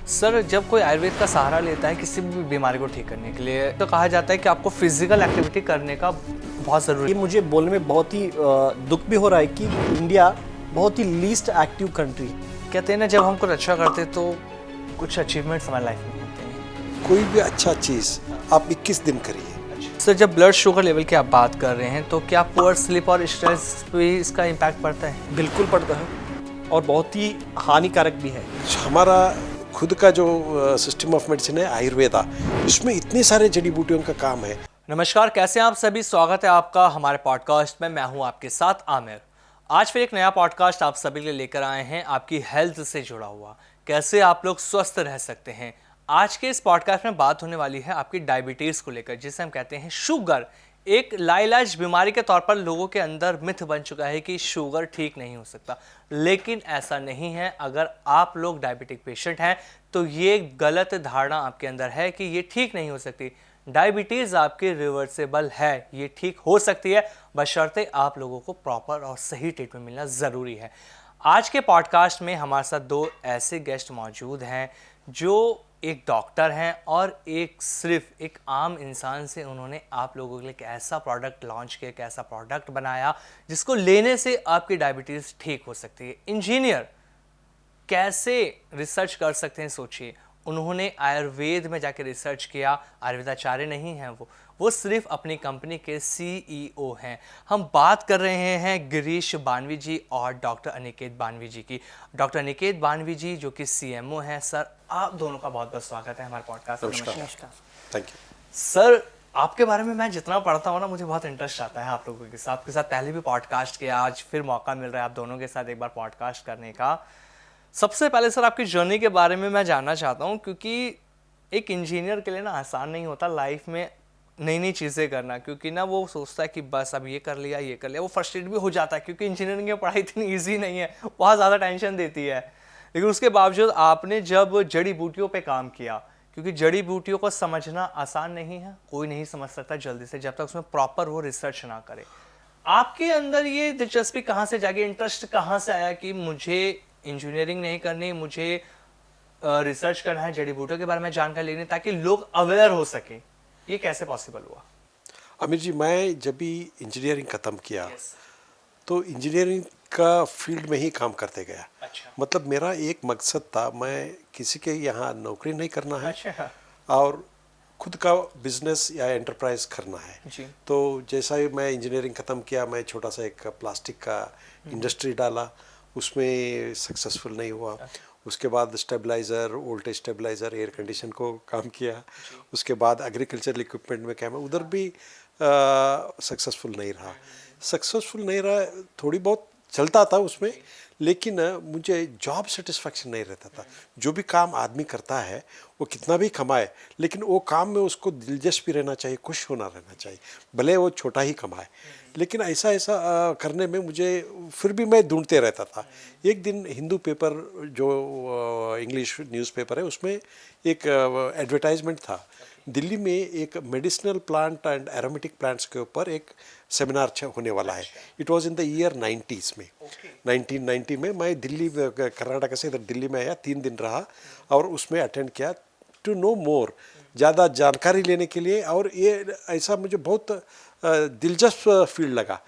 Sir, जब कोई आयुर्वेद का सहारा लेता है किसी भी बीमारी को ठीक करने के लिए, तो कहा जाता है कि आपको फिजिकल एक्टिविटी करने का बहुत ज़रूरी ये है। मुझे बोलने में बहुत ही दुख भी हो रहा है कि इंडिया बहुत ही लीस्ट एक्टिव कंट्री। कहते हैं ना, जब हम कुछ अच्छा करते हैं तो कुछ अचीवमेंट्स हमारी लाइफ में होते हैं। कोई भी अच्छा चीज़ आप 21 दिन करिए। सर, जब ब्लड शुगर लेवल की आप बात कर रहे हैं तो क्या पुअर स्लीप और स्ट्रेस पे इसका इम्पैक्ट पड़ता है? बिल्कुल पड़ता है और बहुत ही हानिकारक भी है। हमारा खुद का जो सिस्टम ऑफ मेडिसिन है आयुर्वेदा, इसमें इतने सारे जड़ी बूटियों का काम है। नमस्कार, कैसे हैं आप सभी? स्वागत है आपका हमारे पॉडकास्ट में। मैं हूं आपके साथ आमिर। आज फिर एक नया पॉडकास्ट आप सभी के लिए लेकर आए हैं, आपकी हेल्थ से जुड़ा हुआ, कैसे आप लोग स्वस्थ रह सकते हैं। आज के इस पॉडकास्ट में बात होने वाली है आपकी डायबिटीज़ को लेकर, जिसे हम कहते हैं शुगर। एक लाइलाज बीमारी के तौर पर लोगों के अंदर मिथ बन चुका है कि शुगर ठीक नहीं हो सकता, लेकिन ऐसा नहीं है। अगर आप लोग डायबिटिक पेशेंट हैं तो ये गलत धारणा आपके अंदर है कि ये ठीक नहीं हो सकती। डायबिटीज़ आपकी रिवर्सेबल है, ये ठीक हो सकती है, बशर्ते आप लोगों को प्रॉपर और सही ट्रीटमेंट मिलना ज़रूरी है। आज के पॉडकास्ट में हमारे साथ दो ऐसे गेस्ट मौजूद हैं जो एक डॉक्टर हैं और एक सिर्फ एक आम इंसान से उन्होंने आप लोगों के लिए एक ऐसा प्रोडक्ट लॉन्च किया, एक ऐसा प्रोडक्ट बनाया जिसको लेने से आपकी डायबिटीज़ ठीक हो सकती है। इंजीनियर कैसे रिसर्च कर सकते हैं, सोचिए। उन्होंने आयुर्वेद में जाके रिसर्च किया। आयुर्वेदाचार्य नहीं हैं वो सिर्फ अपनी कंपनी के सीईओ हैं। हम बात कर रहे हैं गिरीश बानवी जी और डॉक्टर अनिकेत बानवी जी की। डॉक्टर अनिकेत बानवी जी जो कि सीएमओ हैं। सर, आप दोनों का बहुत बहुत स्वागत है हमारे पॉडकास्ट में। नमस्कार। थैंक यू सर, आपके बारे में मैं जितना पढ़ता हूँ ना, मुझे बहुत इंटरेस्ट आता है आप लोगों के साथ। आपके साथ पहले भी पॉडकास्ट किया, आज फिर मौका मिल रहा है आप दोनों के साथ एक बार पॉडकास्ट करने का। सबसे पहले सर, आपकी जर्नी के बारे में मैं जानना चाहता हूँ, क्योंकि एक इंजीनियर के लिए ना आसान नहीं होता लाइफ में नई नई चीज़ें करना, क्योंकि ना वो सोचता है कि बस अब ये कर लिया, वो फ्रस्ट्रेट भी हो जाता है, क्योंकि इंजीनियरिंग की पढ़ाई इतनी ईजी नहीं है, बहुत ज़्यादा टेंशन देती है। लेकिन उसके बावजूद आपने जब जड़ी बूटियों पे काम किया, क्योंकि जड़ी बूटियों को समझना आसान नहीं है, कोई नहीं समझ सकता जल्दी से जब तक उसमें प्रॉपर वो रिसर्च ना करे। आपके अंदर ये दिलचस्पी कहाँ से जागी, इंटरेस्ट कहाँ से आया कि मुझे इंजीनियरिंग नहीं करनी, मुझे रिसर्च करना है, जड़ी बूटियों के बारे में जानकारी लेनी, ताकि लोग अवेयर हो सके? ये कैसे पॉसिबल हुआ? आमिर जी, मैं जब भी इंजीनियरिंग ख़त्म किया तो इंजीनियरिंग का फील्ड में ही काम करते गया। अच्छा। मतलब मेरा एक मकसद था, मैं किसी के यहाँ नौकरी नहीं करना है अच्छा। और खुद का बिजनेस या एंटरप्राइज करना है जी। तो जैसा ही मैं इंजीनियरिंग ख़त्म किया, मैं छोटा सा एक प्लास्टिक का इंडस्ट्री डाला, उसमें सक्सेसफुल नहीं हुआ। उसके बाद stabiliser, voltage stabiliser, air condition को काम किया। उसके बाद एग्रीकल्चरल इक्विपमेंट में क्या, मैं उधर भी सक्सेसफुल नहीं रहा। थोड़ी बहुत चलता था उसमें, लेकिन मुझे जॉब सेटिस्फैक्शन नहीं रहता था। जो भी काम आदमी करता है वो कितना भी कमाए, लेकिन वो काम में उसको दिलचस्पी रहना चाहिए, खुश होना रहना चाहिए, भले वो छोटा ही कमाए। लेकिन ऐसा करने में मुझे फिर भी मैं ढूंढते रहता था। एक दिन हिंदू पेपर, जो इंग्लिश न्यूज़पेपर है, उसमें एक एडवर्टाइजमेंट था। दिल्ली में एक medicinal plant and aromatic plants के ऊपर एक सेमिनार होने वाला है। It was in the year 90s में। 1990 में मैं दिल्ली, कर्नाटक से इधर दिल्ली में आया, 3 दिन रहा और उसमें अटेंड किया टू नो मोर, ज़्यादा जानकारी लेने के लिए। और ये ऐसा मुझे बहुत दिलचस्प फील्ड लगा।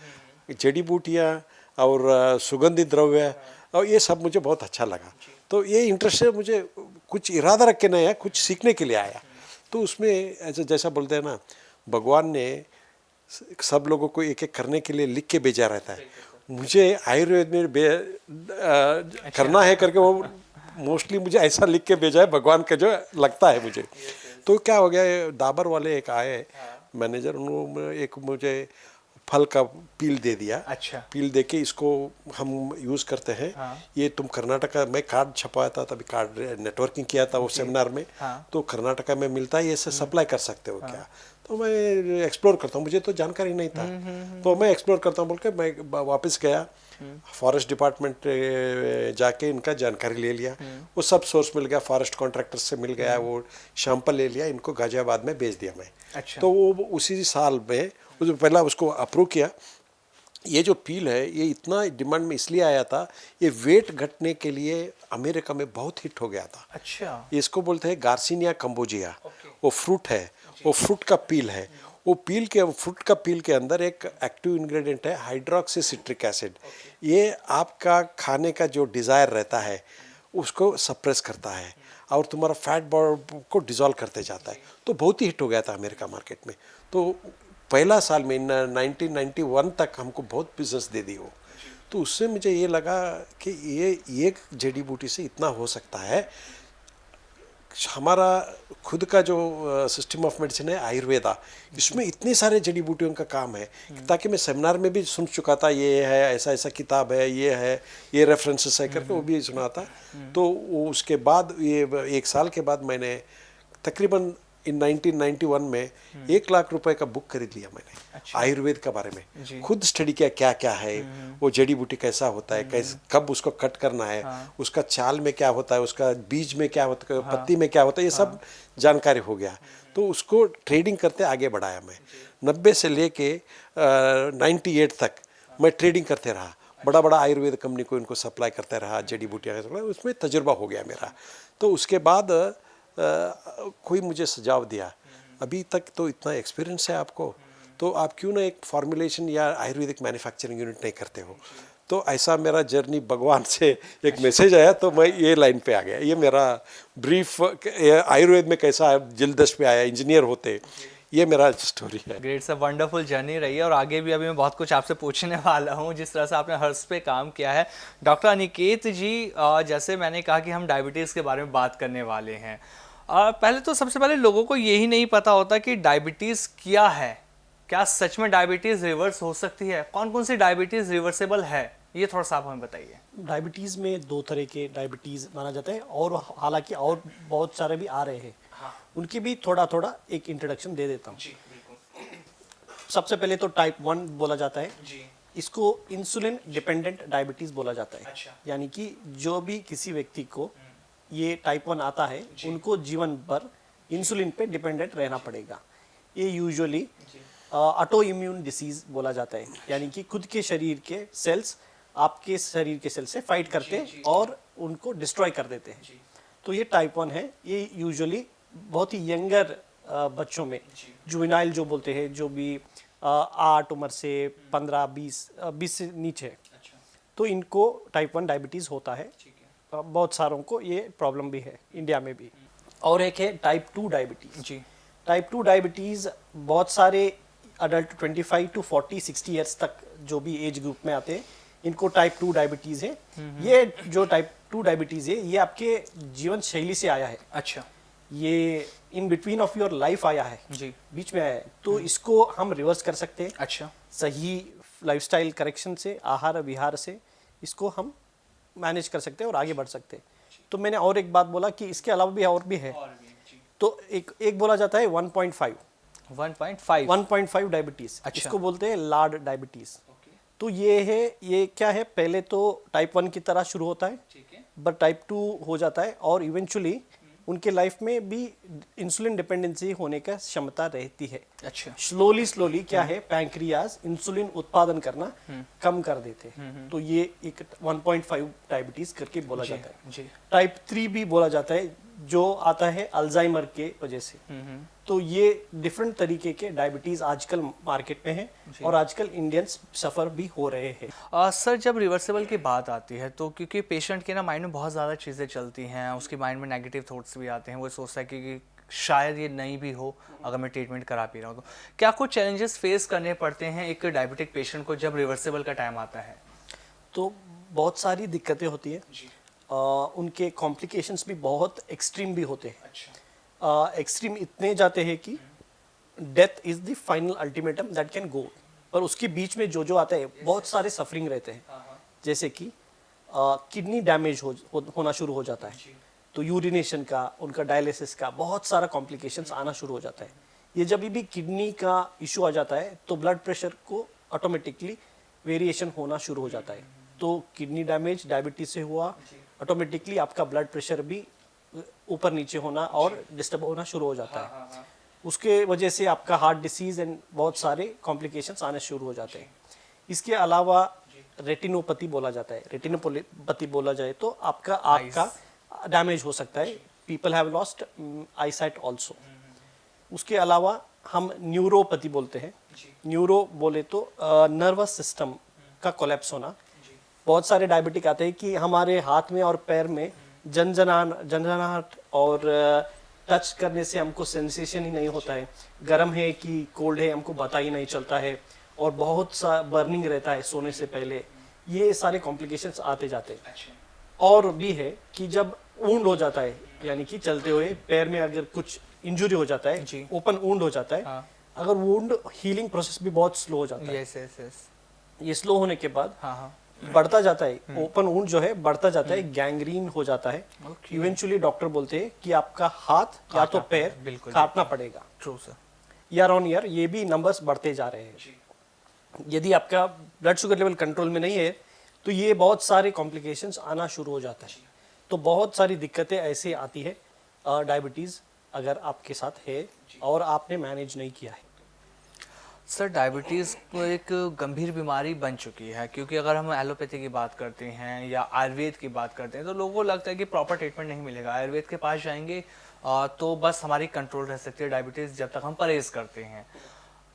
जड़ी बूटियाँ और सुगंधित द्रव्य और ये सब मुझे बहुत अच्छा लगा। तो ये इंटरेस्ट से मुझे कुछ इरादा रख के नहीं आया, कुछ सीखने के लिए आया। तो उसमें ऐसा जैसा बोलते हैं ना, भगवान ने सब लोगों को एक एक करने के लिए लिख के भेजा रहता है। मुझे आयुर्वेद में करना है करके वो मोस्टली मुझे ऐसा लिख के भेजा है भगवान का, जो लगता है मुझे। तो क्या हो गया, डाबर वाले एक आए मैनेजर, उन्होंने एक मुझे फल का पील दे दिया। अच्छा। पील दे के इसको हम यूज़ करते हैं। ये तुम कर्नाटका में कार्ड छपाया था, तभी कार्ड नेटवर्किंग किया था वो सेमिनार में। तो कर्नाटका में मिलता है, ये से सप्लाई कर सकते हो क्या? तो मैं एक्सप्लोर करता हूँ, मुझे तो जानकारी नहीं था। तो मैं एक्सप्लोर करता हूँ बोल के मैं वापस गया, फॉरेस्ट डिपार्टमेंट जाके इनका जानकारी ले लिया। वो सब सोर्स मिल गया, फॉरेस्ट कॉन्ट्रैक्टर से मिल गया, वो सैंपल ले लिया, इनको गाजियाबाद में भेज दिया मैं। अच्छा। तो वो उसी साल में पहला उसको अप्रूव किया, ये जो पील है ये इतना डिमांड में इसलिए आया था, ये वेट घटने के लिए अमेरिका में बहुत हिट हो गया था। अच्छा। ये इसको बोलते हैं गार्सिनिया कंबोजिया। वो फ्रूट है, वो फ्रूट का पील है। वो फ्रूट का पील के अंदर एक एक्टिव इंग्रेडिएंट है हाइड्रोक्सी सिट्रिक एसिड। ये आपका खाने का जो डिज़ायर रहता है उसको सप्रेस करता है और तुम्हारा फैट को डिज़ोल्व करते जाता है। तो बहुत ही हिट हो गया था अमेरिका मार्केट में। तो पहला साल में 1991 तक हमको बहुत बिजनेस दे दी वो। तो उससे मुझे ये लगा कि ये एक जड़ी बूटी से इतना हो सकता है। हमारा खुद का जो सिस्टम ऑफ मेडिसिन है आयुर्वेदा, इसमें इतने सारे जड़ी बूटियों का काम है, ताकि मैं सेमिनार में भी सुन चुका था, ये है ऐसा ऐसा किताब है, ये रेफरेंसेस है करके वो भी सुना था। तो उसके बाद ये 1 साल के बाद मैंने तकरीबन इन 1991 में 1 लाख रुपए का बुक खरीद लिया मैंने। अच्छा। आयुर्वेद के बारे में खुद स्टडी किया, क्या क्या है वो जड़ी बूटी, कैसा होता है, कैसे कब उसको कट करना है, उसका छाल में क्या होता है, उसका बीज में क्या होता है, पत्ती में क्या होता है, ये सब जानकारी हो गया। तो उसको ट्रेडिंग करते आगे बढ़ाया मैं। 90 से लेके 98 तक मैं ट्रेडिंग करते रहा, बड़ा बड़ा आयुर्वेद कंपनी को इनको सप्लाई करते रहा, जड़ी बूटियाँ, उसमें तजुर्बा हो गया मेरा। तो उसके बाद कोई मुझे सुझाव दिया, अभी तक तो इतना एक्सपीरियंस है आपको, तो आप क्यों ना एक फॉर्मुलेशन या आयुर्वेदिक मैन्युफैक्चरिंग यूनिट नहीं करते हो। तो ऐसा मेरा जर्नी भगवान से एक मैसेज आया, तो मैं ये लाइन पे आ गया। ये मेरा ब्रीफ आयुर्वेद में कैसा जल्दश पे आया इंजीनियर होते, ये मेरा स्टोरी है। ग्रेट सर, वंडरफुल जर्नी रही है और आगे भी अभी मैं बहुत कुछ आपसे पूछने वाला हूँ, जिस तरह से आपने हर्ष पे काम किया है। डॉक्टर अनिकेत जी, जैसे मैंने कहा कि हम डायबिटीज़ के बारे में बात करने वाले हैं। पहले तो सबसे पहले लोगों को यही नहीं पता होता कि डायबिटीज़ क्या है। क्या सच में डायबिटीज़ रिवर्स हो सकती है? कौन कौन सी डायबिटीज़ रिवर्सेबल है, ये थोड़ा सा आप हमें बताइए। डायबिटीज़ में 2 तरह के डायबिटीज़ माना जाता है, और हालांकि और बहुत सारे भी आ रहे हैं। उनकी भी थोड़ा थोड़ा एक इंट्रोडक्शन दे देता हूँ। सबसे पहले तो टाइप 1 बोला जाता है। इसको इंसुलिन डिपेंडेंट डायबिटीज़ बोला जाता है। अच्छा। यानी कि जो भी किसी व्यक्ति को ये टाइप 1 आता है, उनको जीवन भर इंसुलिन पे डिपेंडेंट रहना पड़ेगा। ये यूजुअली ऑटो इम्यून डिसीज बोला जाता है, यानी कि खुद के शरीर के सेल्स आपके शरीर के सेल से फाइट करते हैं और उनको डिस्ट्रॉय कर देते हैं। तो ये टाइप 1 है। ये यूजुअली बहुत ही यंगर बच्चों में, जुवेनाइल जो बोलते हैं, जो भी 8 उम्र से 15-20 से नीचे, तो इनको टाइप 1 डायबिटीज़ होता है। बहुत सारों को ये प्रॉब्लम भी है, इंडिया में भी। और एक है टाइप 2 डायबिटीज़। जी। टाइप 2 डायबिटीज़ बहुत सारे अडल्ट 25 to 40-60 ईयर्स तक जो भी एज ग्रुप में आते हैं, इनको टाइप 2 डायबिटीज़ है। ये जो टाइप 2 डायबिटीज़ है, ये आपके जीवन शैली से आया है। अच्छा। ये in between of your life आया है, जी। बीच में आया है। तो इसको हम रिवर्स कर सकते हैं। अच्छा। सही लाइफस्टाइल करेक्शन से, आहार विहार से इसको हम मैनेज कर सकते हैं और आगे बढ़ सकते हैं। तो मैंने और एक बात बोला कि इसके अलावा भी और भी है। तो एक बोला जाता है 1.5 डायबिटीज़। अच्छा। इसको बोलते हैं लार्ड डायबिटीज़। तो ये क्या है, पहले तो टाइप 1 की तरह शुरू होता है, बट टाइप 2 हो जाता है और इवेंचुअली उनके लाइफ में भी इंसुलिन डिपेंडेंसी होने का क्षमता रहती है। अच्छा। स्लोली क्या है, पैंक्रियाज इंसुलिन उत्पादन करना कम कर देते हैं। तो ये एक 1.5 डायबिटीज करके बोला जाता है। जी। टाइप 3 भी बोला जाता है, जो आता है अल्जाइमर के वजह से। तो ये डिफरेंट तरीके के डायबिटीज आजकल मार्केट में है और आजकल इंडियंस सफर भी हो रहे हैं। सर, जब रिवर्सेबल की बात आती है तो क्योंकि पेशेंट के ना माइंड में बहुत ज़्यादा चीज़ें चलती हैं, उसके माइंड में नेगेटिव थॉट्स भी आते हैं। वो सोचता है कि शायद ये नहीं भी हो अगर मैं ट्रीटमेंट करा पी रहा हूँ। तो क्या कुछ चैलेंजेस फेस करने पड़ते हैं एक डायबिटिक पेशेंट को जब रिवर्सेबल का टाइम आता है? तो बहुत सारी दिक्कतें होती हैं। उनके कॉम्प्लिकेशंस भी बहुत एक्सट्रीम भी होते हैं। एक्सट्रीम इतने जाते हैं कि death is the final ultimatum that can go. पर उसके बीच में जो आता है, बहुत सारे सफरिंग रहते हैं। जैसे कि किडनी डैमेज होना शुरू हो जाता है, तो यूरिनेशन का, उनका डायलिसिस का बहुत सारा कॉम्प्लिकेशंस आना शुरू हो जाता है। ये जब भी किडनी का इशू आ जाता है तो ब्लड प्रेशर को ऑटोमेटिकली वेरिएशन होना शुरू हो जाता है। तो किडनी डैमेज डायबिटीज से हुआ, ऑटोमेटिकली आपका ब्लड प्रेशर भी ऊपर नीचे होना और डिस्टर्ब होना शुरू हो जाता है। उसके वजह से आपका हार्ट डिसीज एंड बहुत सारे कॉम्प्लिकेशंस आने शुरू हो जाते हैं। इसके अलावा रेटिनोपैथी बोला जाता है, रेटिनोपैथी बोला जाए तो आपका आँख का डैमेज हो सकता है, people have lost I site also. उसके अलावा हम न्यूरोपैथी बोलते हैं, न्यूरो बोले तो नर्वस सिस्टम का कोलैप्स होना। बहुत सारे डायबिटिक आते हैं कि हमारे हाथ में और पैर में झंझनाहट और टच करने से हमको सेंसेशन ही नहीं होता है, गर्म है कि कोल्ड है हमको पता ही नहीं चलता है, और बहुत सा बर्निंग रहता है सोने से पहले। ये सारे कॉम्प्लिकेशंस आते जाते हैं। और भी है कि जब वुंड हो जाता है, यानी कि चलते हुए पैर में अगर कुछ इंजरी हो जाता है, ओपन वुंड हो जाता है, हाँ। अगर वुंड हीलिंग प्रोसेस भी बहुत स्लो हो जाता है। Yes yes yes. ये स्लो होने के बाद हाँ हाँ। बढ़ता जाता है, ओपन वुंड जो है बढ़ता जाता है, गैंग्रीन हो जाता है। इवेंचुअली डॉक्टर बोलते हैं कि आपका हाथ या तो पैर बिल्कुल काटना पड़ेगा। True sir. Year on year ये भी नंबर्स बढ़ते जा रहे हैं। यदि आपका ब्लड शुगर लेवल कंट्रोल में नहीं है तो ये बहुत सारे कॉम्प्लिकेशंस आना शुरू हो जाता है। तो बहुत सारी दिक्कतें ऐसे आती है डायबिटीज़ अगर आपके साथ है और आपने मैनेज नहीं किया है। सर डायबिटीज़ को एक गंभीर बीमारी बन चुकी है, क्योंकि अगर हम एलोपैथी की बात करते हैं या आयुर्वेद की बात करते हैं तो लोगों को लगता है कि प्रॉपर ट्रीटमेंट नहीं मिलेगा। आयुर्वेद के पास जाएंगे तो बस हमारी कंट्रोल रह सकती है डायबिटीज़ जब तक हम परहेज करते हैं।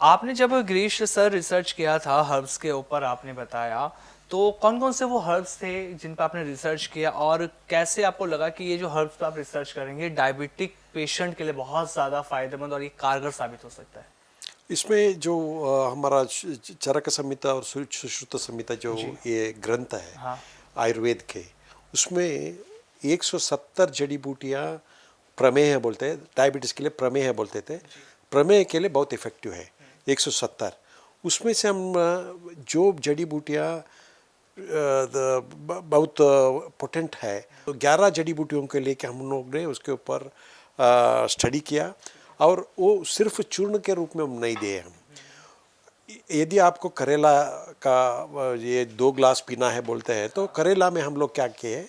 आपने जब गिरीश सर रिसर्च किया था हर्ब्स के ऊपर, आपने बताया, तो कौन कौन से वो हर्ब्स थे जिन पर आपने रिसर्च किया और कैसे आपको लगा कि ये जो हर्ब्स पर आप रिसर्च करेंगे डायबिटिक पेशेंट के लिए बहुत ज़्यादा फायदेमंद और ये कारगर साबित हो सकता है? इसमें जो हमारा चरक संहिता और सुश्रुत संहिता जो ये ग्रंथ है हाँ। आयुर्वेद के, उसमें 170 जड़ी बूटियाँ प्रमेह बोलते हैं, डायबिटीज़ के लिए प्रमेह बोलते थे, प्रमेह के लिए बहुत इफ़ेक्टिव है 170। उसमें से हम जो जड़ी बूटियाँ बहुत पोटेंट है, तो 11 जड़ी बूटियों के लेके हम लोग ने उसके ऊपर स्टडी किया, और वो सिर्फ चूर्ण के रूप में हम नहीं दिए हम। यदि आपको करेला का ये 2 ग्लास पीना है बोलते हैं, तो करेला में हम लोग क्या किए,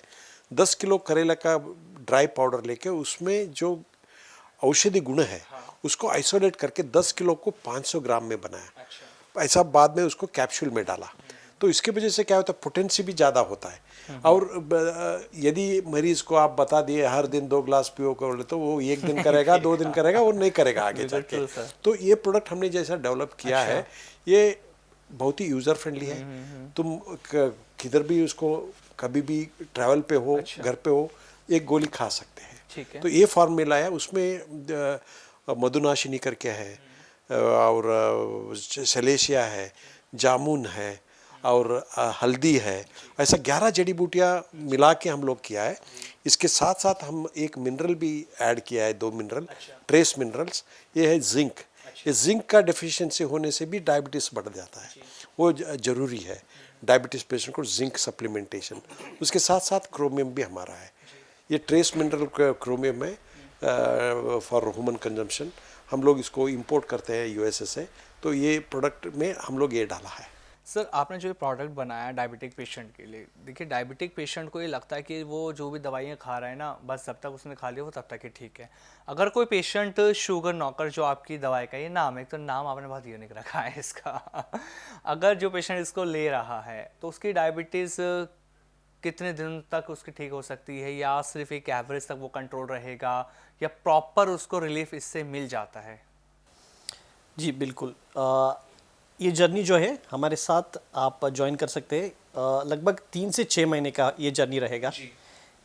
10 किलो करेला का ड्राई पाउडर लेके उसमें जो औषधि गुण है उसको आइसोलेट करके 10 किलो को 500 ग्राम में बनाया। ऐसा बाद में उसको कैप्सूल में डाला, तो इसकी वजह से क्या होता है, पोटेंसी भी ज़्यादा होता है। और यदि मरीज को आप बता दिए हर दिन 2 ग्लास पियो कर, तो वो 1 दिन करेगा, 2 दिन करेगा, वो नहीं करेगा आगे जाके। तो ये प्रोडक्ट हमने जैसा डेवलप किया है, ये बहुत ही यूज़र फ्रेंडली है। तुम किधर भी उसको कभी भी ट्रैवल पे हो, घर पे हो, एक गोली खा सकते हैं। ठीक है। तो ये फॉर्मूला है, उसमें मधुनाशिनी करके है, और सलेशिया है, जामुन है, और हल्दी है, ऐसा 11 जड़ी बूटियाँ मिला के हम लोग किया है। इसके साथ साथ हम एक मिनरल भी ऐड किया है, 2 मिनरल, ट्रेस मिनरल्स। ये है जिंक। ये जिंक का डेफिशिएंसी होने से भी डायबिटीज़ बढ़ जाता है, वो ज़रूरी है डायबिटीज़ पेशेंट को, जिंक सप्लीमेंटेशन। उसके साथ साथ क्रोमियम भी हमारा है, ये ट्रेस मिनरल क्रोमियम है फॉर ह्यूमन कंजम्पशन। हम लोग इसको इंपोर्ट करते हैं यूएसए से, तो ये प्रोडक्ट में हम लोग ये डाला है। सर आपने जो ये प्रोडक्ट बनाया डायबिटिक पेशेंट के लिए, देखिए डायबिटिक पेशेंट को ये लगता है कि वो जो भी दवाइयाँ खा रहा है ना, बस जब तक उसने खा लिया वो तब तक ही ठीक है। अगर कोई पेशेंट शुगर नॉकर, जो आपकी दवाई का ये नाम है, तो नाम आपने बहुत यूनिक रखा है इसका अगर जो पेशेंट इसको ले रहा है तो उसकी डायबिटीज़ कितने दिन तक उसकी ठीक हो सकती है, या सिर्फ एक एवरेज तक वो कंट्रोल रहेगा, या प्रॉपर उसको रिलीफ इससे मिल जाता है? जी बिल्कुल, ये जर्नी जो है हमारे साथ आप ज्वाइन कर सकते हैं। लगभग 3 से 6 महीने का ये जर्नी रहेगा।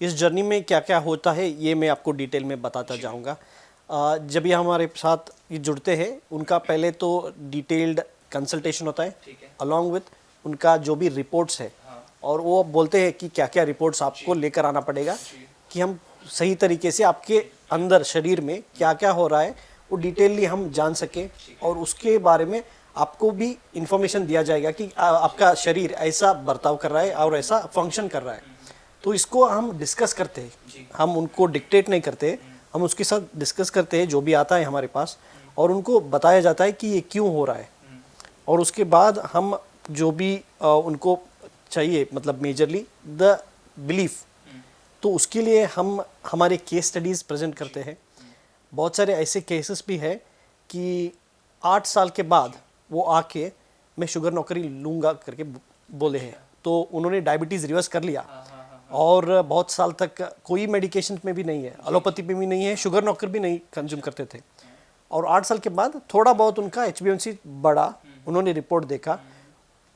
इस जर्नी में क्या क्या होता है ये मैं आपको डिटेल में बताता जाऊंगा। जब ये हमारे साथ ये जुड़ते हैं, उनका पहले तो डिटेल्ड कंसल्टेशन होता है, अलॉन्ग विथ उनका जो भी रिपोर्ट्स है, और वो बोलते हैं कि क्या क्या रिपोर्ट्स आपको लेकर आना पड़ेगा कि हम सही तरीके से आपके अंदर शरीर में क्या क्या हो रहा है वो डिटेलली हम जान सकें, और उसके बारे में आपको भी इंफॉर्मेशन दिया जाएगा कि आपका शरीर ऐसा बर्ताव कर रहा है और ऐसा फंक्शन कर रहा है। तो इसको हम डिस्कस करते हैं, हम उनको डिक्टेट नहीं करते, हम उसके साथ डिस्कस करते हैं जो भी आता है हमारे पास, और उनको बताया जाता है कि ये क्यों हो रहा है। और उसके बाद हम जो भी उनको चाहिए, मतलब मेजरली द बिलीफ, तो उसके लिए हम हमारे केस स्टडीज़ प्रेजेंट करते हैं। बहुत सारे ऐसे केसेस भी है कि 8 साल के बाद वो आके मैं शुगर नौकरी लूँगा करके बोले हैं, तो उन्होंने डायबिटीज़ रिवर्स कर लिया और बहुत साल तक कोई मेडिकेशन में भी नहीं है, एलोपैथी में भी नहीं है, शुगर नौकर भी नहीं कंज्यूम करते थे। और 8 साल के बाद थोड़ा बहुत उनका HbA1c बढ़ा, उन्होंने रिपोर्ट देखा,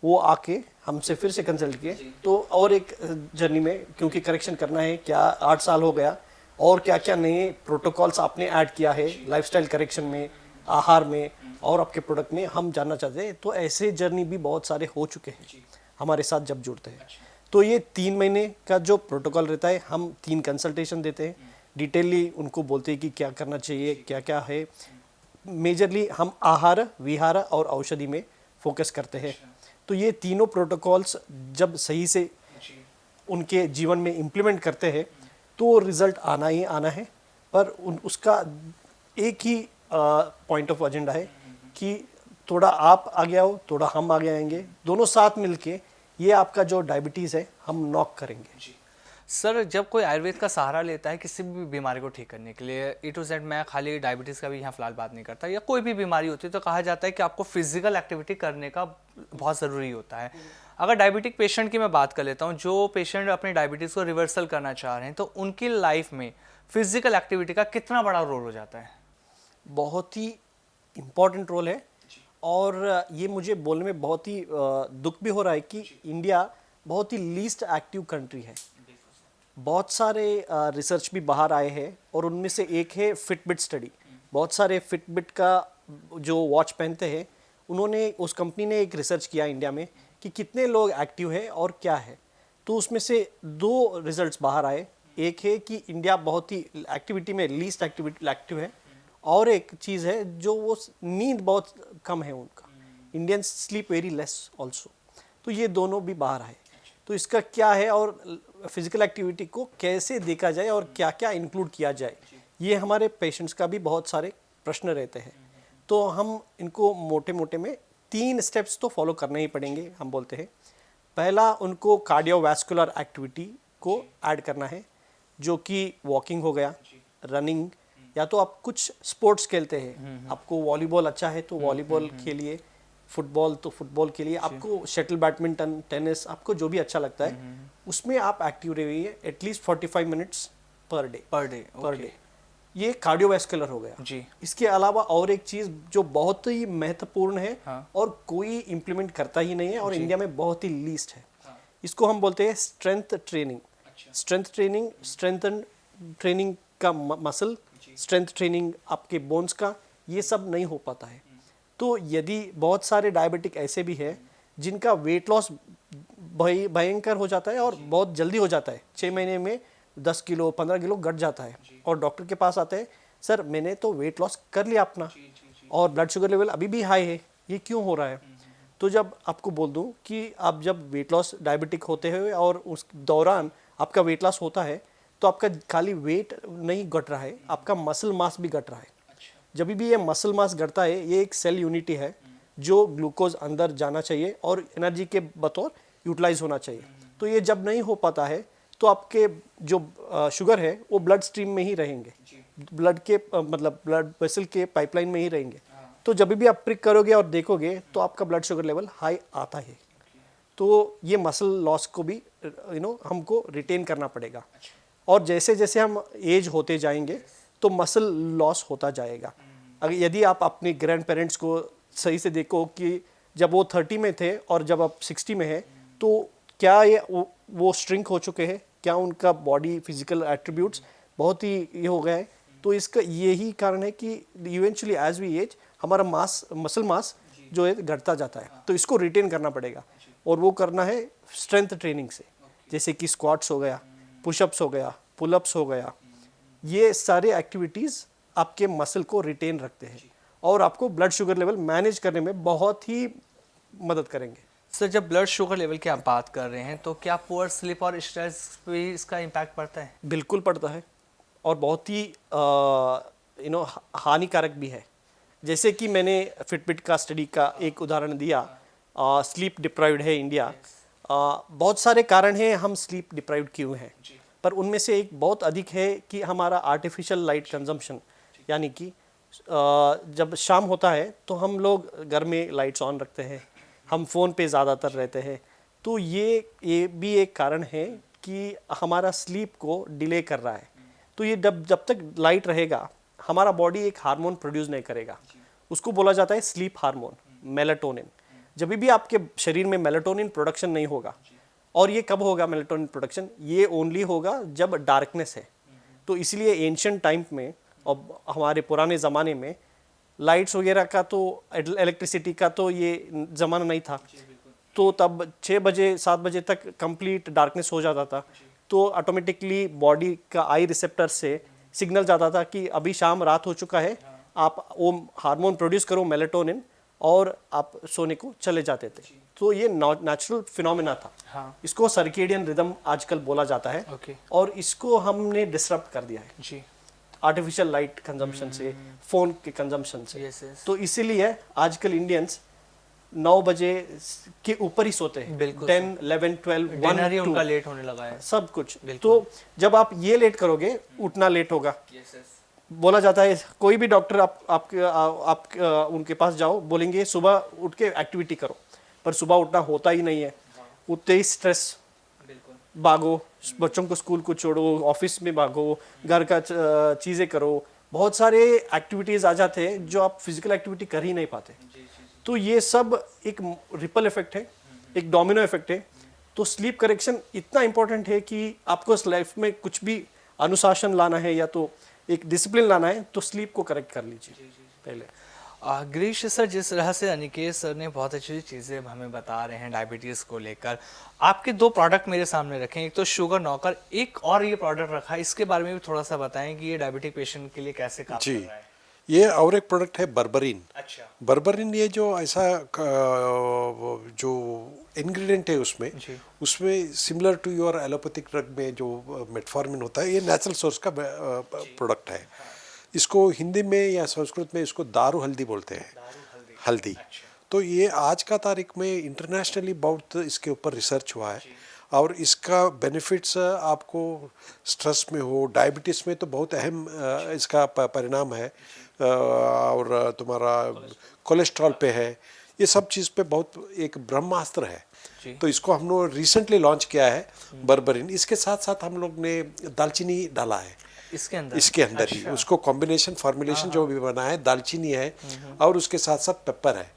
वो आके हमसे फिर से कंसल्ट किए। तो और एक जर्नी में क्योंकि करेक्शन करना है, क्या 8 साल हो गया और क्या क्या नए प्रोटोकॉल्स आपने ऐड किया है लाइफस्टाइल करेक्शन में, आहार में और आपके प्रोडक्ट में, हम जानना चाहते हैं। तो ऐसे जर्नी भी बहुत सारे हो चुके हैं हमारे साथ जब जुड़ते हैं। तो ये 3 महीने का जो प्रोटोकॉल रहता है, हम 3 कंसल्टेशन देते हैं, डिटेलली उनको बोलते हैं कि क्या करना चाहिए, क्या क्या है। मेजरली हम आहार, विहार और औषधि में फोकस करते हैं। तो ये तीनों प्रोटोकॉल्स जब सही से उनके जीवन में इम्प्लीमेंट करते हैं तो रिजल्ट आना ही आना है। पर उसका एक ही पॉइंट ऑफ एजेंडा है कि थोड़ा आप आगे आओ, थोड़ा हम आगे आएंगे, दोनों साथ मिलके ये आपका जो डायबिटीज़ है हम नॉक करेंगे। सर, जब कोई आयुर्वेद का सहारा लेता है किसी भी बीमारी को ठीक करने के लिए, A to Z, मैं खाली डायबिटीज़ का भी यहाँ फिलहाल बात नहीं करता, या कोई भी बीमारी होती है तो कहा जाता है कि आपको फिजिकल एक्टिविटी करने का बहुत ज़रूरी होता है। अगर डायबिटिक पेशेंट की मैं बात कर लेता हूँ, जो पेशेंट अपने डायबिटीज़ को रिवर्सल करना चाह रहे हैं, तो उनकी लाइफ में फिजिकल एक्टिविटी का कितना बड़ा रोल हो जाता है? बहुत ही इम्पॉर्टेंट रोल है। और ये मुझे बोलने में बहुत ही दुख भी हो रहा है कि इंडिया बहुत ही लीस्ट एक्टिव कंट्री है। बहुत सारे रिसर्च भी बाहर आए हैं और उनमें से एक है फिटबिट स्टडी। बहुत सारे फिटबिट का जो वॉच पहनते हैं, उन्होंने, उस कंपनी ने एक रिसर्च किया इंडिया में कि कितने लोग एक्टिव है और क्या है। तो उसमें से 2 रिजल्ट्स बाहर आए। एक है कि इंडिया बहुत ही एक्टिविटी में लीस्ट एक्टिव है, और एक चीज़ है जो वो नींद बहुत कम है उनका, Indians sleep very less also. तो ये दोनों भी बाहर आए। तो इसका क्या है और फिजिकल एक्टिविटी को कैसे देखा जाए और क्या क्या इंक्लूड किया जाए, ये हमारे पेशेंट्स का भी बहुत सारे प्रश्न रहते हैं। तो हम इनको मोटे मोटे में 3 स्टेप्स तो फॉलो करने ही पड़ेंगे। हम बोलते हैं पहला, उनको कार्डियोवैस्कुलर एक्टिविटी को ऐड करना है, जो कि वॉकिंग हो गया, रनिंग, या तो आप कुछ स्पोर्ट्स खेलते हैं, आपको वॉलीबॉल अच्छा है तो वॉलीबॉल खेलिए, फुटबॉल तो फुटबॉल के लिए, आपको शटल बैडमिंटन, टेनिस, आपको जो भी अच्छा लगता है उसमें आप एक्टिव रहिए एटलीस्ट 45 मिनट्स पर डे। ये कार्डियोवैस्कुलर हो गया जी। इसके अलावा और एक चीज़ जो बहुत ही महत्वपूर्ण है, हाँ। और कोई इम्प्लीमेंट करता ही नहीं है और इंडिया में बहुत ही लीस्ट है, इसको हम बोलते हैं स्ट्रेंथ ट्रेनिंग। स्ट्रेंथ ट्रेनिंग का मसल, स्ट्रेंथ ट्रेनिंग आपके बोन्स का, ये सब नहीं हो पाता है। तो यदि बहुत सारे डायबिटिक ऐसे भी हैं जिनका वेट लॉस भयंकर हो जाता है और बहुत जल्दी हो जाता है, 6 महीने में 10 किलो 15 किलो घट जाता है, और डॉक्टर के पास आते हैं, सर मैंने तो वेट लॉस कर लिया अपना और ब्लड शुगर लेवल अभी भी हाई है, ये क्यों हो रहा है? तो जब आपको बोल दूं कि आप जब वेट लॉस डायबिटिक होते हैं और उस दौरान आपका वेट लॉस होता है, तो आपका खाली वेट नहीं घट रहा है, आपका मसल मास भी घट रहा है। जब भी ये मसल मास घटता है, ये एक सेल यूनिटी है जो ग्लूकोज अंदर जाना चाहिए और एनर्जी के बतौर यूटिलाइज होना चाहिए। तो ये जब नहीं हो पाता है तो आपके जो शुगर है वो ब्लड स्ट्रीम में ही रहेंगे, ब्लड के मतलब ब्लड वेसल के पाइपलाइन में ही रहेंगे। तो जब भी आप प्रिक करोगे और देखोगे तो आपका ब्लड शुगर लेवल हाई आता है। तो ये मसल लॉस को भी हमको रिटेन करना पड़ेगा, और जैसे जैसे हम एज होते जाएंगे तो मसल लॉस होता जाएगा। अगर यदि आप अपने ग्रैंड पेरेंट्स को सही से देखो कि जब वो 30 में थे और जब आप 60 में है, तो क्या ये वो श्रिंक हो चुके हैं, क्या उनका बॉडी फिजिकल एट्रीब्यूट्स बहुत ही ये हो गया है? तो इसका यही कारण है कि इवेंचुअली एज वी एज हमारा मसल मास जो है घटता जाता है। तो इसको रिटेन करना पड़ेगा, और वो करना है स्ट्रेंथ ट्रेनिंग से, जैसे कि स्क्वाट्स हो गया, पुशअप्स हो गया, पुलअप्स हो गया। ये सारे एक्टिविटीज़ आपके मसल को रिटेन रखते हैं और आपको ब्लड शुगर लेवल मैनेज करने में बहुत ही मदद करेंगे। सर, जब ब्लड शुगर लेवल की आप बात कर रहे हैं, तो क्या पुअर स्लीप और स्ट्रेस पे इसका इम्पैक्ट पड़ता है? बिल्कुल पड़ता है, और बहुत ही हानिकारक भी है। जैसे कि मैंने फिटबिट का स्टडी का एक उदाहरण दिया, स्लीप डिप्राइव्ड है इंडिया। बहुत सारे कारण हैं हम स्लीप डिप्राइव्ड क्यों हैं, पर उनमें से एक बहुत अधिक है कि हमारा आर्टिफिशियल लाइट कंजम्पशन, यानी कि जब शाम होता है तो हम लोग घर में लाइट्स ऑन रखते हैं, हम फ़ोन पे ज़्यादातर रहते हैं, तो ये भी एक कारण है कि हमारा स्लीप को डिले कर रहा है। तो ये जब तक लाइट रहेगा हमारा बॉडी एक हार्मोन प्रोड्यूस नहीं करेगा, उसको बोला जाता है स्लीप हार्मोन, मेलाटोनिन। जब भी आपके शरीर में मेलाटोनिन प्रोडक्शन नहीं होगा, और ये कब होगा मेलाटोनिन प्रोडक्शन, ये ओनली होगा जब डार्कनेस है। तो इसलिए एंशिएंट टाइम में और हमारे पुराने ज़माने में लाइट्स वगैरह का तो, इलेक्ट्रिसिटी का तो ये ज़माना नहीं था, तो तब 6 बजे 7 बजे तक कंप्लीट डार्कनेस हो जाता था। तो ऑटोमेटिकली बॉडी का आई रिसेप्टर से सिग्नल जाता था कि अभी शाम रात हो चुका है, आप वो हार्मोन प्रोड्यूस करो मेलाटोनिन, और आप सोने को चले जाते थे। तो ये नेचुरल फिनोमेना था। हाँ। इसको सर्केडियन रिदम आजकल बोला जाता है। और इसको हमने डिसरप्ट कर दिया है जी, आर्टिफिशियल लाइट कंजम्पशन से, फ़ोन के कंजम्पशन से। Yes, yes. तो इसीलिए आजकल इंडियंस 9 बजे के ऊपर ही सोते हैं, बिल्कुल 10, 11, 12, 1, डिनर ही 2 उनका लेट होने लगा है। सब कुछ। बिल्कुल। तो जब आप ये लेट करोगे, उठना लेट होगा। बोला जाता है, कोई भी डॉक्टर आप उनके पास जाओ, बोलेंगे सुबह उठ के एक्टिविटी करो, पर सुबह उठना होता ही नहीं है। उठते ही स्ट्रेस, भागो, बच्चों को स्कूल को छोड़ो, ऑफिस में भागो, घर का चीज़ें करो, बहुत सारे एक्टिविटीज़ आ जाते हैं जो आप फिजिकल एक्टिविटी कर ही नहीं पाते। तो ये सब एक रिपल इफेक्ट है, एक डोमिनो इफेक्ट है। तो स्लीप करेक्शन इतना इम्पोर्टेंट है कि आपको इस लाइफ में कुछ भी अनुशासन लाना है या तो एक डिसिप्लिन लाना है, तो स्लीप को करेक्ट कर लीजिए पहले। गिरीश सर, जिस तरह से अनिकेत सर ने बहुत अच्छी चीज़ें हमें बता रहे हैं डायबिटीज़ को लेकर, आपके 2 प्रोडक्ट मेरे सामने रखे हैं, एक तो शुगर नॉकर, एक और ये प्रोडक्ट रखा है, इसके बारे में भी थोड़ा सा बताएं कि ये डायबिटिक पेशेंट के लिए कैसे काम कर रहा है। ये और एक प्रोडक्ट है बर्बरिन। अच्छा। बर्बरिन ये जो ऐसा जो इंग्रेडिएंट है उसमें similar to your allopathic drug में जो मेटफॉर्मिन होता है, ये नेचुरल सोर्स का प्रोडक्ट है। इसको हिंदी में या संस्कृत में इसको दारू हल्दी बोलते हैं, हल्दी। तो ये आज का तारीख में इंटरनेशनली बहुत इसके ऊपर रिसर्च हुआ है, और इसका बेनिफिट्स आपको स्ट्रेस में हो, डायबिटीज़ में तो बहुत अहम इसका परिणाम है, और तुम्हारा कोलेस्ट्रॉल पे है, ये सब चीज़ पे बहुत एक ब्रह्मास्त्र है। तो इसको हम लोग रिसेंटली लॉन्च किया है बर्बरिन। इसके साथ साथ हम लोग ने दालचीनी डाला है इसके अंदर ही। उसको कॉम्बिनेशन फॉर्मुलेशन जो भी बना है, दालचीनी है और उसके साथ साथ पेपर है,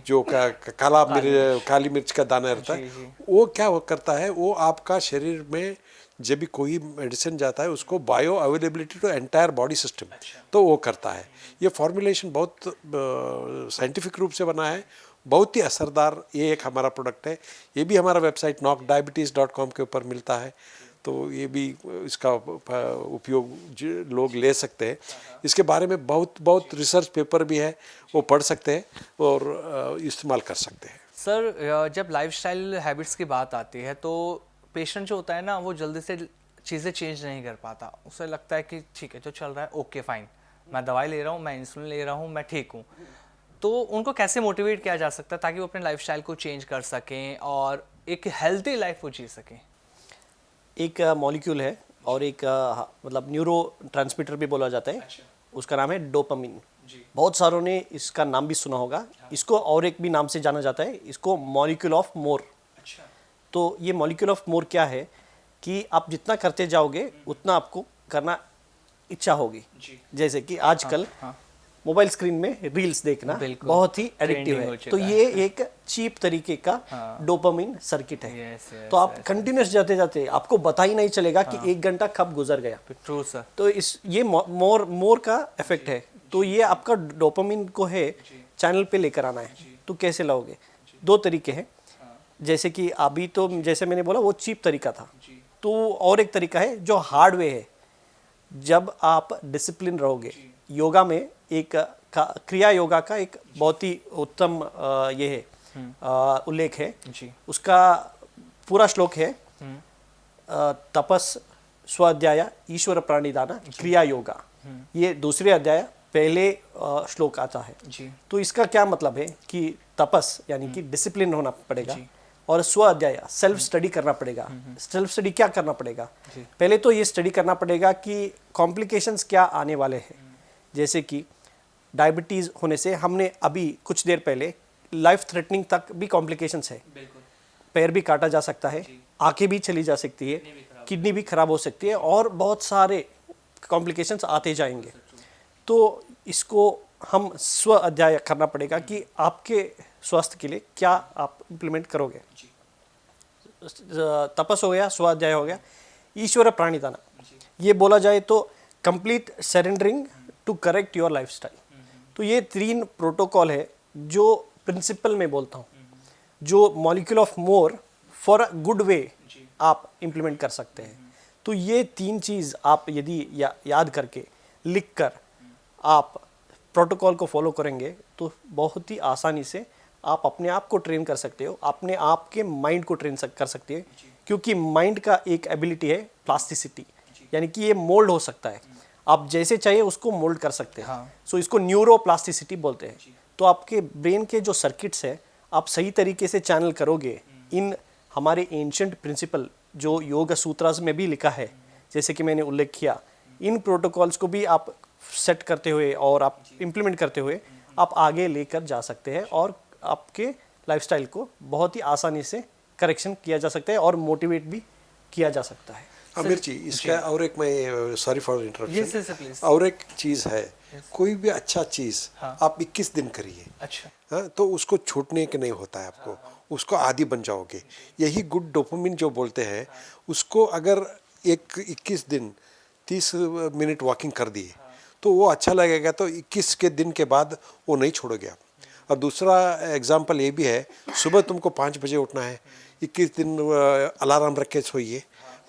जो काली मिर्च का दाना रहता है। वो क्या करता है, वो आपका शरीर में जब भी कोई मेडिसिन जाता है उसको bio availability to entire body system, तो वो करता है। ये फॉर्मुलेशन बहुत साइंटिफिक रूप से बना है, बहुत ही असरदार ये एक हमारा प्रोडक्ट है। ये भी हमारा वेबसाइट nocdiabetes.com के ऊपर मिलता है, तो ये भी इसका उपयोग लोग ले सकते हैं। इसके बारे में बहुत रिसर्च पेपर भी है, वो पढ़ सकते हैं और इस्तेमाल कर सकते हैं। सर, जब लाइफस्टाइल हैबिट्स की बात आती है तो पेशेंट जो होता है ना, वो जल्दी से चीज़ें चेंज नहीं कर पाता। उसे लगता है कि ठीक है जो चल रहा है, ओके फाइन, मैं दवाई ले रहा हूँ, मैं इंसुलिन ले रहा हूँ, मैं ठीक हूँ। तो उनको कैसे मोटिवेट किया जा सकता है ताकि वो अपने लाइफस्टाइल को चेंज कर सकें और एक हेल्थी लाइफ को जी सकें? एक मॉलिक्यूल है और एक मतलब न्यूरो ट्रांसमीटर भी बोला जाता है। उसका नाम है डोपामिन। बहुत सारों ने इसका नाम भी सुना होगा। इसको और एक भी नाम से जाना जाता है, इसको मॉलिक्यूल ऑफ मोर। तो ये मॉलिक्यूल ऑफ मोर क्या है कि आप जितना करते जाओगे उतना आपको करना इच्छा होगी। जैसे कि आजकल मोबाइल स्क्रीन में रील्स देखना बहुत ही एडिक्टिव है, तो ये एक चीप तरीके का डोपामिन सर्किट है। तो आप कंटिन्यूस जाते जाते आपको पता ही नहीं चलेगा कि 1 घंटा कब गुजर गया। True sir. तो ये मोर का इफेक्ट है। तो ये आपका डोपामिन को है चैनल पे लेकर आना है। तो कैसे लाओगे? 2 तरीके हैं। जैसे कि अभी तो जैसे मैंने बोला वो चीप तरीका था, तो और एक तरीका है जो हार्ड वे है। जब आप डिसिप्लिन रहोगे, योगा में एक क्रिया योगा का एक बहुत ही उत्तम ये है उल्लेख है। उसका पूरा श्लोक है तपस स्वाध्याय ईश्वर प्राणिदान क्रिया योगा। ये दूसरे अध्याय पहले श्लोक आता है। तो इसका क्या मतलब है कि तपस यानी कि डिसिप्लिन होना पड़ेगा, और स्व अध्याय सेल्फ स्टडी करना पड़ेगा। सेल्फ स्टडी क्या करना पड़ेगा? पहले तो ये स्टडी करना पड़ेगा कि कॉम्प्लिकेशंस क्या आने वाले हैं। जैसे कि डायबिटीज़ होने से हमने अभी कुछ देर पहले लाइफ थ्रेटनिंग तक भी कॉम्प्लिकेशंस है। पैर भी काटा जा सकता है, आंखें भी चली जा सकती है, किडनी भी खराब हो सकती है और बहुत सारे कॉम्प्लिकेशंस आते जाएंगे। तो इसको हम स्व अध्ययन करना पड़ेगा कि आपके स्वास्थ्य के लिए क्या आप इम्प्लीमेंट करोगे। तपस हो गया, स्व अध्ययन हो गया, ईश्वर प्राणिदान, ये बोला जाए तो complete surrendering to correct your lifestyle. तो ये 3 प्रोटोकॉल है जो प्रिंसिपल में बोलता हूँ, जो molecule of more for a good way आप इम्प्लीमेंट कर सकते हैं। तो ये 3 चीज़ आप यदि याद करके लिख कर आप प्रोटोकॉल को फॉलो करेंगे तो बहुत ही आसानी से आप अपने आप को ट्रेन कर सकते हो, अपने आप के माइंड को ट्रेन कर सकते हैं। क्योंकि माइंड का एक एबिलिटी है प्लास्टिसिटी, यानी कि ये मोल्ड हो सकता है, आप जैसे चाहिए उसको मोल्ड कर सकते हैं। सो इसको न्यूरोप्लास्टिसिटी बोलते हैं। तो आपके ब्रेन के जो सर्किट्स है आप सही तरीके से चैनल करोगे इन हमारे एंशिएंट प्रिंसिपल जो योग सूत्रास में भी लिखा है, जैसे कि मैंने उल्लेख किया, इन प्रोटोकॉल्स को भी आप सेट करते हुए और आप इम्प्लीमेंट करते हुए आप आगे लेकर जा सकते हैं और आपके लाइफस्टाइल को बहुत ही आसानी से करेक्शन किया जा सकता है और मोटिवेट भी किया जा सकता है। आमिर जी, इसका और एक, मैं सॉरी फॉर इंटरप्शन, प्लीज। और एक चीज़ है, कोई भी अच्छा चीज़ आप 21 दिन करिए, अच्छा, हाँ, तो उसको छूटने के नहीं होता है आपको, उसको आदी बन जाओगे। यही गुड डोपामिन जो बोलते हैं, उसको अगर 21 दिन 30 मिनट वॉकिंग कर दिए तो वो अच्छा लगेगा, तो 21 के दिन के बाद वो नहीं छोड़ोगे आप। और दूसरा एग्जाम्पल ये भी है, सुबह तुमको 5 बजे उठना है, 21 दिन अलार्म रख के सोइए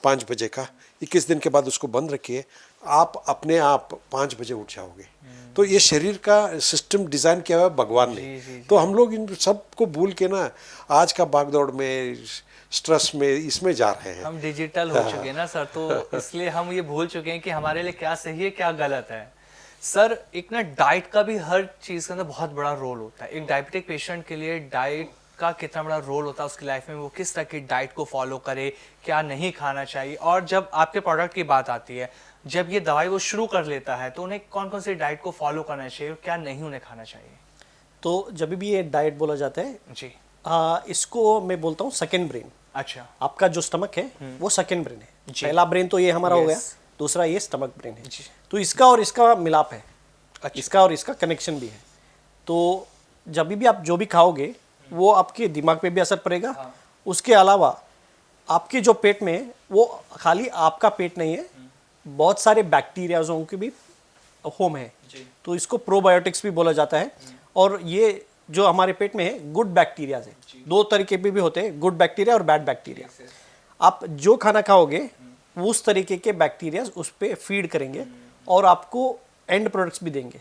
5 बजे का, 21 दिन के बाद उसको बंद रखिए, आप अपने आप 5 बजे उठ जाओगे। तो ये शरीर का सिस्टम डिज़ाइन किया हुआ है भगवान ने। तो हम लोग इन सबको भूल के ना आज का भागदौड़ में, स्ट्रेस में, इसमें जा रहे हैं। हम डिजिटल हो चुके हैं ना सर, तो इसलिए हम ये भूल चुके हैं कि हमारे लिए क्या सही है क्या गलत है। सर, एक ना डाइट का भी हर चीज़ के अंदर बहुत बड़ा रोल होता है। एक डायबिटिक पेशेंट के लिए डाइट का कितना बड़ा रोल होता है उसकी लाइफ में, वो किस तरह की डाइट को फॉलो करे, क्या नहीं खाना चाहिए। और जब आपके प्रोडक्ट की बात आती है, जब ये दवाई वो शुरू कर लेता है तो उन्हें कौन कौन सी डाइट को फॉलो करना चाहिए, क्या नहीं उन्हें खाना चाहिए? तो जब भी ये डाइट बोला जाता है जी, इसको मैं बोलता हूँ सेकेंड ब्रेन। अच्छा, आपका जो स्टमक है वो सेकेंड ब्रेन है। पहला ब्रेन तो ये हमारा हो गया, Yes. दूसरा ये स्टमक ब्रेन है। जी। तो इसका और इसका मिलाप है, अच्छा। इसका और इसका कनेक्शन भी है। तो जब भी आप जो भी खाओगे वो आपके दिमाग पे भी असर पड़ेगा। उसके अलावा आपके जो पेट में है वो खाली आपका पेट नहीं है, बहुत सारे बैक्टीरियाजों के भी होम है। तो इसको प्रोबायोटिक्स भी बोला जाता है। और ये जो हमारे पेट में है गुड बैक्टीरियाज है, 2 तरीके भी होते हैं, गुड बैक्टीरिया और बैड बैक्टीरिया। आप जो खाना खाओगे वो उस तरीके के बैक्टीरियाज उस पर फीड करेंगे और आपको एंड प्रोडक्ट्स भी देंगे।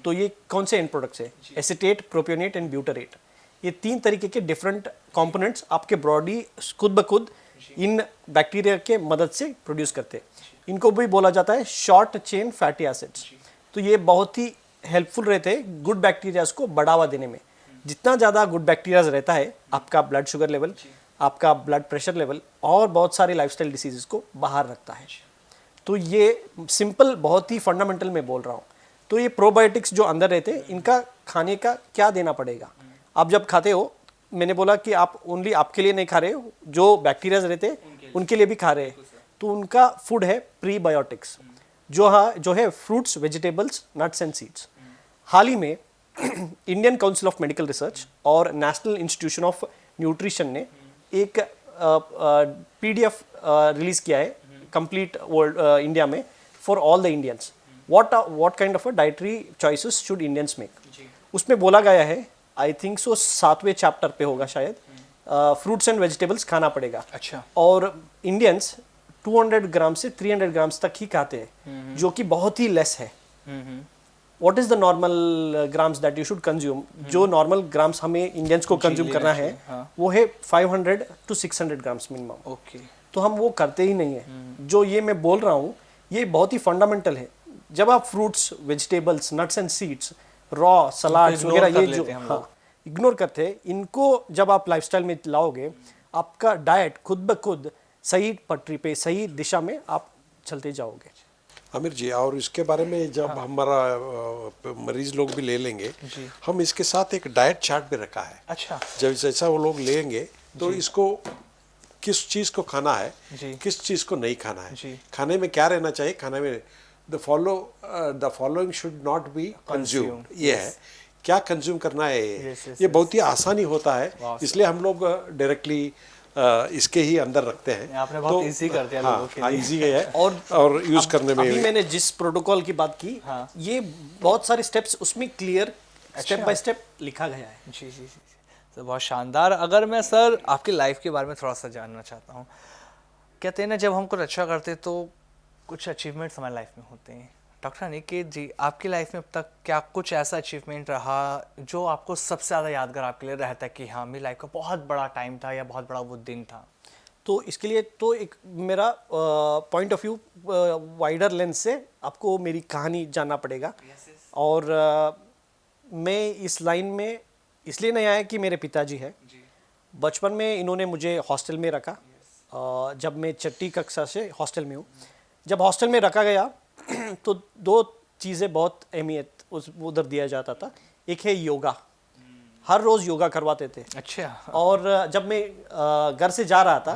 तो ये कौन से एंड प्रोडक्ट्स है? Acetate, propionate and butyrate. ये 3 तरीके के डिफरेंट कंपोनेंट्स आपके बॉडी खुद ब खुद इन बैक्टीरिया के मदद से प्रोड्यूस करते हैं। इनको भी बोला जाता है शॉर्ट चेन फैटी एसिड्स। तो ये बहुत ही हेल्पफुल रहते हैं गुड बैक्टीरियाज को बढ़ावा देने में। जितना ज़्यादा गुड बैक्टीरियाज रहता है, आपका ब्लड शुगर लेवल, आपका ब्लड प्रेशर लेवल और बहुत सारे लाइफस्टाइल डिसीजेस को बाहर रखता है। तो ये सिंपल, बहुत ही फंडामेंटल में बोल रहा हूँ। तो ये प्रोबायोटिक्स जो अंदर रहते हैं, इनका खाने का क्या देना पड़ेगा? आप जब खाते हो, मैंने बोला कि आप ओनली आपके लिए नहीं खा रहे हो, जो बैक्टीरियाज रहते हैं उनके लिए भी खा रहे हैं। तो उनका फूड है प्रीबायोटिक्स, जो है fruits, vegetables, nuts and seeds. हाल ही में Indian Council of Medical Research और नेशनल इंस्टीट्यूशन ऑफ न्यूट्रिशन ने एक PDF रिलीज किया है कंप्लीट वर्ल्ड इंडिया में for all the Indians, what kind of dietary choices should Indians make. उसमें बोला गया है, आई थिंक सो 7वें चैप्टर पे होगा शायद, फ्रूट्स एंड वेजिटेबल्स खाना पड़ेगा। अच्छा। और इंडियंस 200 ग्राम से 300 ग्राम्स तक ही खाते हैं, जो कि बहुत ही लेस है। What is the normal grams that you should consume? जो नॉर्मल ग्राम्स हमें इंडियंस को कंज्यूम करना है वो है 500 to 600 ग्राम्स मिनिमम। ओके। तो हम वो करते ही नहीं है। जो ये मैं बोल रहा हूँ ये बहुत ही फंडामेंटल है। जब आप fruits, vegetables, nuts and seeds, raw salads वगैरह ये जो इग्नोर करते हैं, इनको जब आप लाइफस्टाइल में लाओगे, आपका डाइट खुद ब खुद सही पटरी पे, सही दिशा में आप चलते जाओगे। आमिर जी, और इसके बारे में जब हमारा मरीज लोग भी ले लेंगे, हम इसके साथ एक डाइट चार्ट भी रखा है। अच्छा। जब जैसा वो लोग लेंगे तो इसको किस चीज़ को खाना है, किस चीज़ को नहीं खाना है, खाने में क्या रहना चाहिए, खाने में the following should not be consumed, ये है क्या कंज्यूम करना है। ये बहुत ही आसानी होता है, इसलिए हम लोग डायरेक्टली इसके ही अंदर रखते हैं। आपने बहुत इजी कर दिया लोगों के हाँ, लिए। इजी है और यूज करने में। अभी मैंने जिस प्रोटोकॉल की बात की, ये बहुत सारे स्टेप्स उसमें क्लियर स्टेप बाय स्टेप लिखा गया है। जी जी जी, तो बहुत शानदार। अगर मैं सर आपकी लाइफ के बारे में थोड़ा सा जानना चाहता हूँ, कहते हैं ना जब हम कुछ अच्छा करते हैं तो कुछ अचीवमेंट्स हमारी लाइफ में होते हैं। डॉक्टर अनिकेत जी, आपकी लाइफ में अब तक क्या कुछ ऐसा अचीवमेंट रहा जो आपको सबसे ज़्यादा यादगार आपके लिए रहता है कि हाँ मेरी लाइफ का बहुत बड़ा टाइम था या बहुत बड़ा वो दिन था? तो इसके लिए तो एक मेरा point of view wider lens से आपको मेरी कहानी जानना पड़ेगा। और मैं इस लाइन में इसलिए नहीं आया कि मेरे पिताजी है। बचपन में इन्होंने मुझे हॉस्टल में रखा। जब मैं छठी कक्षा से हॉस्टल में हूँ, जब हॉस्टल में रखा गया तो दो चीज़ें बहुत अहमियत उधर दिया जाता था। एक है योगा, हर रोज़ योगा करवाते थे। अच्छा। और जब मैं घर से जा रहा था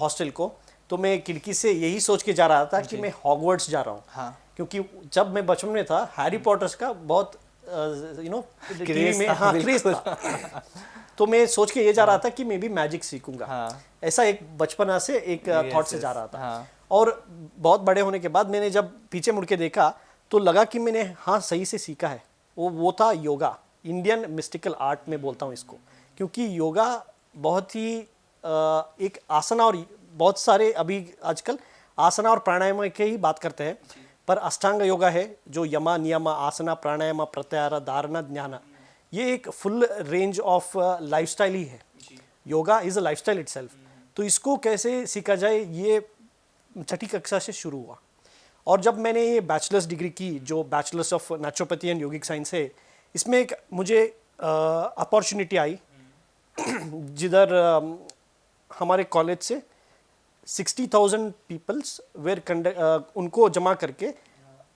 हॉस्टल को, तो मैं खिड़की से यही सोच के जा रहा था कि मैं हॉगवर्ट्स जा रहा हूँ। क्योंकि जब मैं बचपन में था, हैरी पॉटर्स का बहुत टीवी में क्रेज था। तो मैं सोच के ये जा रहा था कि मैं भी मैजिक सीखूंगा। ऐसा एक बचपना से एक थॉट से जा रहा था। और बहुत बड़े होने के बाद मैंने जब पीछे मुड़ के देखा तो लगा कि मैंने सही से सीखा है। वो था योगा, इंडियन मिस्टिकल आर्ट में बोलता हूँ इसको। क्योंकि योगा बहुत ही एक आसना, और बहुत सारे अभी आजकल आसना और प्राणायाम के ही बात करते हैं, पर अष्टांग योगा है जो यमा नियम आसना प्राणायाम प्रत्याहार धारणा ध्यान, ये एक फुल रेंज ऑफ लाइफस्टाइल ही है। Yoga is a lifestyle itself. तो इसको कैसे सीखा जाए, ये छठी कक्षा से शुरू हुआ। और जब मैंने ये बैचलर्स डिग्री की, जो bachelors of naturopathy and yogic science है, इसमें एक मुझे अपॉर्चुनिटी आई जिधर हमारे कॉलेज से 60,000 पीपल्स वेर उनको जमा करके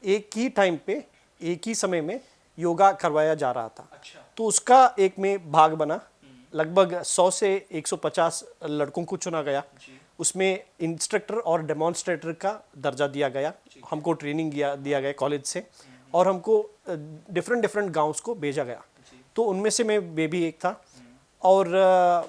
एक ही टाइम पे एक ही समय में योगा करवाया जा रहा था। तो उसका एक में भाग बना। लगभग 100 से 150 लड़कों को चुना गया। उसमें इंस्ट्रक्टर और डेमोन्स्ट्रेटर का दर्जा दिया गया। हमको ट्रेनिंग दिया गया कॉलेज से, और हमको डिफरेंट गांव्स को भेजा गया। तो उनमें से मैं भी एक था। और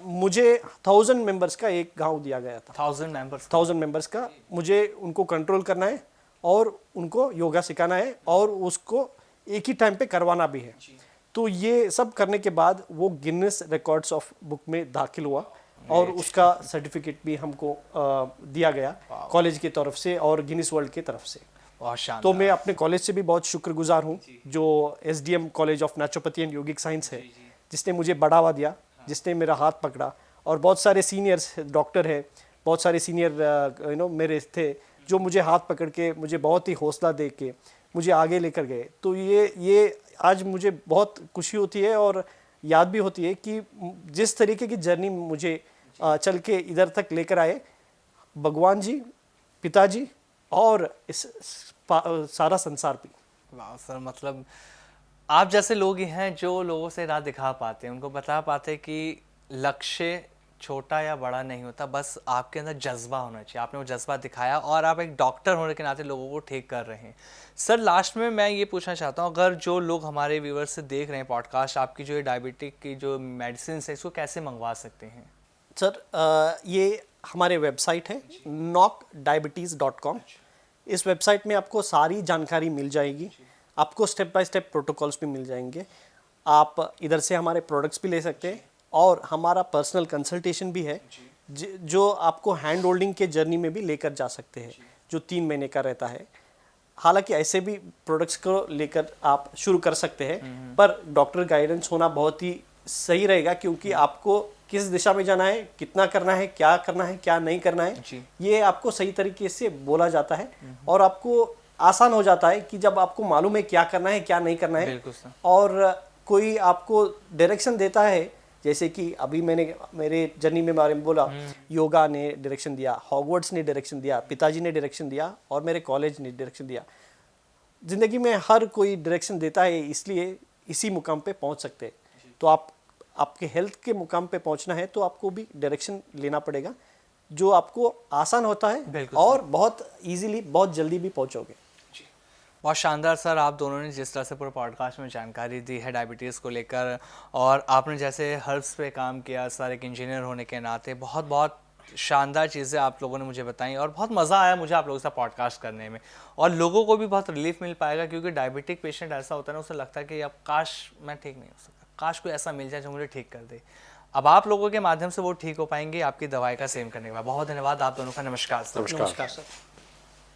मुझे 1000 मेंबर्स का एक गांव दिया गया था। 1000 मेंबर्स का मुझे उनको कंट्रोल करना है और उनको योगा सिखाना है और उसको एक ही टाइम पे करवाना भी है। तो ये सब करने के बाद वो गिनीज रिकॉर्ड्स ऑफ बुक में दाखिल हुआ और उसका सर्टिफिकेट भी हमको दिया गया कॉलेज की तरफ से और गिनीज वर्ल्ड की तरफ से। तो मैं अपने कॉलेज से भी बहुत शुक्रगुजार हूँ, जो SDM college of naturopathy and yogic science है, जिसने मुझे बढ़ावा दिया, जिसने मेरा हाथ पकड़ा। और बहुत सारे सीनियर्स डॉक्टर है, बहुत सारे सीनियर मेरे थे जो मुझे हाथ पकड़ के मुझे बहुत ही हौसला दे के मुझे आगे लेकर गए। तो ये आज मुझे बहुत खुशी होती है और याद भी होती है कि जिस तरीके की जर्नी मुझे चल के इधर तक लेकर आए भगवान जी, पिताजी और इस सारा संसार भी। वाह सर, मतलब आप जैसे लोग ही हैं जो लोगों से राह दिखा पाते हैं, उनको बता पाते कि लक्ष्य छोटा या बड़ा नहीं होता, बस आपके अंदर जज्बा होना चाहिए। आपने वो जज्बा दिखाया और आप एक डॉक्टर होने के नाते लोगों को ठीक कर रहे हैं। सर लास्ट में मैं ये पूछना चाहता हूँ, अगर जो लोग हमारे व्यूअर्स से देख रहे हैं पॉडकास्ट, आपकी जो डायबिटिक की जो मेडिसिन है इसको कैसे मंगवा सकते हैं? सर ये हमारे वेबसाइट है nocdiabetes.com। इस वेबसाइट में आपको सारी जानकारी मिल जाएगी, आपको स्टेप बाय स्टेप प्रोटोकॉल्स भी मिल जाएंगे। आप इधर से हमारे प्रोडक्ट्स भी ले सकते हैं और हमारा पर्सनल कंसल्टेशन भी है जो आपको हैंड होल्डिंग के जर्नी में भी लेकर जा सकते हैं, जो 3 महीने का रहता है। हालांकि ऐसे भी प्रोडक्ट्स को लेकर आप शुरू कर सकते हैं, पर डॉक्टर गाइडेंस होना बहुत ही सही रहेगा, क्योंकि आपको किस दिशा में जाना है, कितना करना है, क्या नहीं करना है, ये आपको सही तरीके से बोला जाता है और आपको आसान हो जाता है कि जब आपको मालूम है क्या करना है क्या नहीं करना है। और कोई आपको डायरेक्शन देता है, जैसे कि अभी मैंने मेरे जर्नी में बारे में बोला, योगा ने डायरेक्शन दिया, हॉगवर्ड्स ने डायरेक्शन दिया, पिताजी ने डायरेक्शन दिया और मेरे कॉलेज ने डायरेक्शन दिया। ज़िंदगी में हर कोई डायरेक्शन देता है, इसलिए इसी मुकाम पे पहुंच सकते हैं। तो आपके हेल्थ के मुकाम पे पहुंचना है तो आपको भी डायरेक्शन लेना पड़ेगा, जो आपको आसान होता है और बहुत इजीली, बहुत जल्दी भी पहुंचोगे। बहुत शानदार सर, आप दोनों ने जिस तरह से पूरे पॉडकास्ट में जानकारी दी है डायबिटीज़ को लेकर, और आपने जैसे हर्ब्स पे काम किया सर, एक इंजीनियर होने के नाते बहुत बहुत शानदार चीज़ें आप लोगों ने मुझे बताई, और बहुत मज़ा आया मुझे आप लोगों से पॉडकास्ट करने में, और लोगों को भी बहुत रिलीफ मिल पाएगा, क्योंकि डायबिटिक पेशेंट ऐसा होता है ना, उसे लगता है कि अब काश मैं ठीक नहीं हो सकता, काश कोई ऐसा मिल जाए जो मुझे ठीक कर दे। अब आप लोगों के माध्यम से वो ठीक हो पाएंगे आपकी दवाई का सेवन करने के बाद। बहुत धन्यवाद आप दोनों का। नमस्कार सर। नमस्कार सर।